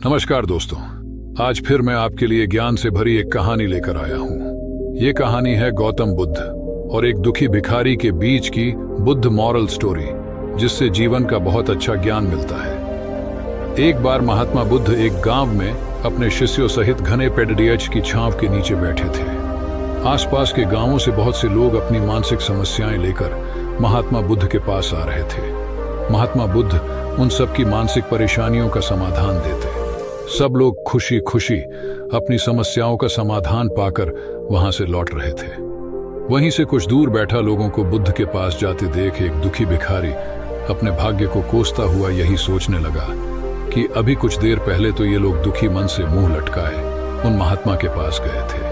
नमस्कार दोस्तों, आज फिर मैं आपके लिए ज्ञान से भरी एक कहानी लेकर आया हूँ। ये कहानी है गौतम बुद्ध और एक दुखी भिखारी के बीच की बुद्ध मॉरल स्टोरी, जिससे जीवन का बहुत अच्छा ज्ञान मिलता है। एक बार महात्मा बुद्ध एक गांव में अपने शिष्यों सहित घने पेड़ की छांव के नीचे बैठे थे। आसपास के गांवों से बहुत से लोग अपनी मानसिक समस्याएं लेकर महात्मा बुद्ध के पास आ रहे थे। महात्मा बुद्ध उन सबकी मानसिक परेशानियों का समाधान देते। सब लोग खुशी खुशी अपनी समस्याओं का समाधान पाकर वहां से लौट रहे थे। वहीं से कुछ दूर बैठा लोगों को बुद्ध के पास जाते देख एक दुखी भिखारी अपने भाग्य को कोसता हुआ यही सोचने लगा कि अभी कुछ देर पहले तो ये लोग दुखी मन से मुंह लटकाए उन महात्मा के पास गए थे,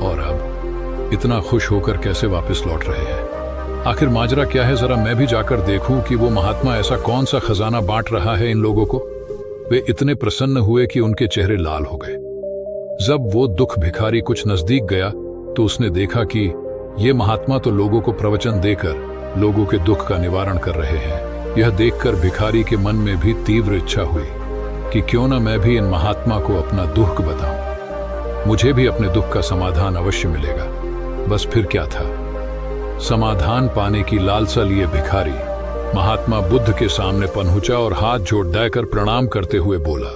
और अब इतना खुश होकर कैसे वापस लौट रहे हैं। आखिर माजरा क्या है, जरा मैं भी जाकर देखूं कि वो महात्मा ऐसा कौन सा खजाना बांट रहा है इन लोगों को। वे इतने प्रसन्न हुए कि उनके चेहरे लाल हो गए। जब वो दुख भिखारी कुछ नजदीक गया तो उसने देखा कि ये महात्मा तो लोगों को प्रवचन देकर लोगों के दुख का निवारण कर रहे हैं। यह देखकर भिखारी के मन में भी तीव्र इच्छा हुई कि क्यों न मैं भी इन महात्मा को अपना दुख बताऊं। मुझे भी अपने दुख का समाधान अवश्य मिलेगा। बस फिर क्या था, समाधान पाने की लालसा लिए भिखारी महात्मा बुद्ध के सामने पहुंचा और हाथ जोड़ देकर प्रणाम करते हुए बोला,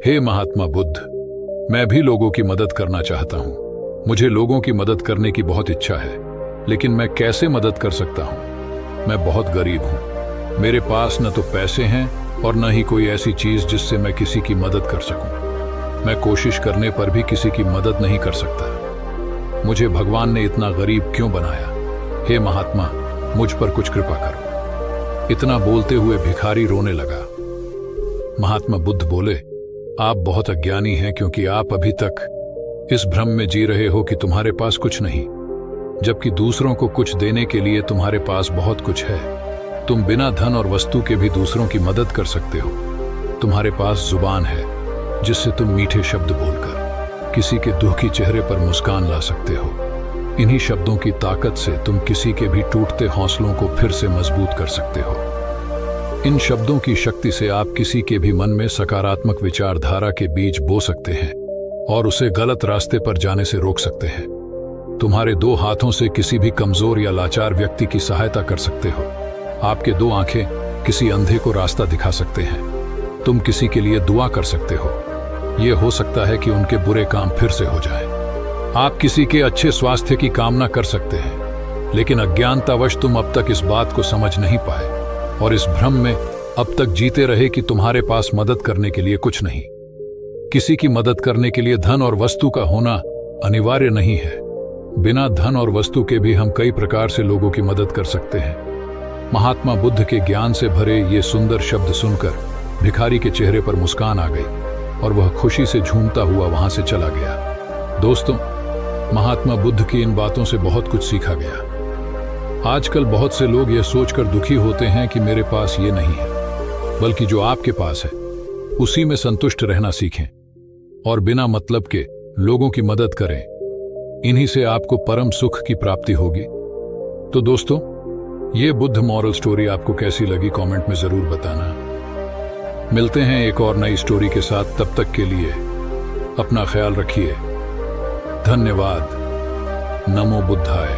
हे महात्मा बुद्ध, मैं भी लोगों की मदद करना चाहता हूं। मुझे लोगों की मदद करने की बहुत इच्छा है, लेकिन मैं कैसे मदद कर सकता हूं? मैं बहुत गरीब हूं। मेरे पास न तो पैसे हैं और न ही कोई ऐसी चीज जिससे मैं किसी की मदद कर सकूं। मैं कोशिश करने पर भी किसी की मदद नहीं कर सकता। मुझे भगवान ने इतना गरीब क्यों बनाया? हे महात्मा, मुझ पर कुछ कृपा करो। इतना बोलते हुए भिखारी रोने लगा। महात्मा बुद्ध बोले, आप बहुत अज्ञानी हैं, क्योंकि आप अभी तक इस भ्रम में जी रहे हो कि तुम्हारे पास कुछ नहीं, जबकि दूसरों को कुछ देने के लिए तुम्हारे पास बहुत कुछ है। तुम बिना धन और वस्तु के भी दूसरों की मदद कर सकते हो। तुम्हारे पास जुबान है जिससे तुम मीठे शब्द बोलकर किसी के दुखी चेहरे पर मुस्कान ला सकते हो। इन्हीं शब्दों की ताकत से तुम किसी के भी टूटते हौसलों को फिर से मजबूत कर सकते हो। इन शब्दों की शक्ति से आप किसी के भी मन में सकारात्मक विचारधारा के बीज बो सकते हैं और उसे गलत रास्ते पर जाने से रोक सकते हैं। तुम्हारे दो हाथों से किसी भी कमजोर या लाचार व्यक्ति की सहायता कर सकते हो। आपके दो आंखें किसी अंधे को रास्ता दिखा सकते हैं। तुम किसी के लिए दुआ कर सकते हो। यह हो सकता है कि उनके बुरे काम फिर से हो जाएं। आप किसी के अच्छे स्वास्थ्य की कामना कर सकते हैं, लेकिन अज्ञानतावश तुम अब तक इस बात को समझ नहीं पाए और इस भ्रम में अब तक जीते रहे कि तुम्हारे पास मदद करने के लिए कुछ नहीं। किसी की मदद करने के लिए धन और वस्तु का होना अनिवार्य नहीं है। बिना धन और वस्तु के भी हम कई प्रकार से लोगों की मदद कर सकते हैं। महात्मा बुद्ध के ज्ञान से भरे ये सुंदर शब्द सुनकर भिखारी के चेहरे पर मुस्कान आ गई और वह खुशी से झूमता हुआ वहां से चला गया। दोस्तों, महात्मा बुद्ध की इन बातों से बहुत कुछ सीखा गया। आजकल बहुत से लोग यह सोचकर दुखी होते हैं कि मेरे पास ये नहीं है, बल्कि जो आपके पास है उसी में संतुष्ट रहना सीखें और बिना मतलब के लोगों की मदद करें। इन्हीं से आपको परम सुख की प्राप्ति होगी। तो दोस्तों, ये बुद्ध मॉरल स्टोरी आपको कैसी लगी कमेंट में जरूर बताना। मिलते हैं एक और नई स्टोरी के साथ। तब तक के लिए अपना ख्याल रखिए। धन्यवाद। नमो बुद्धाय।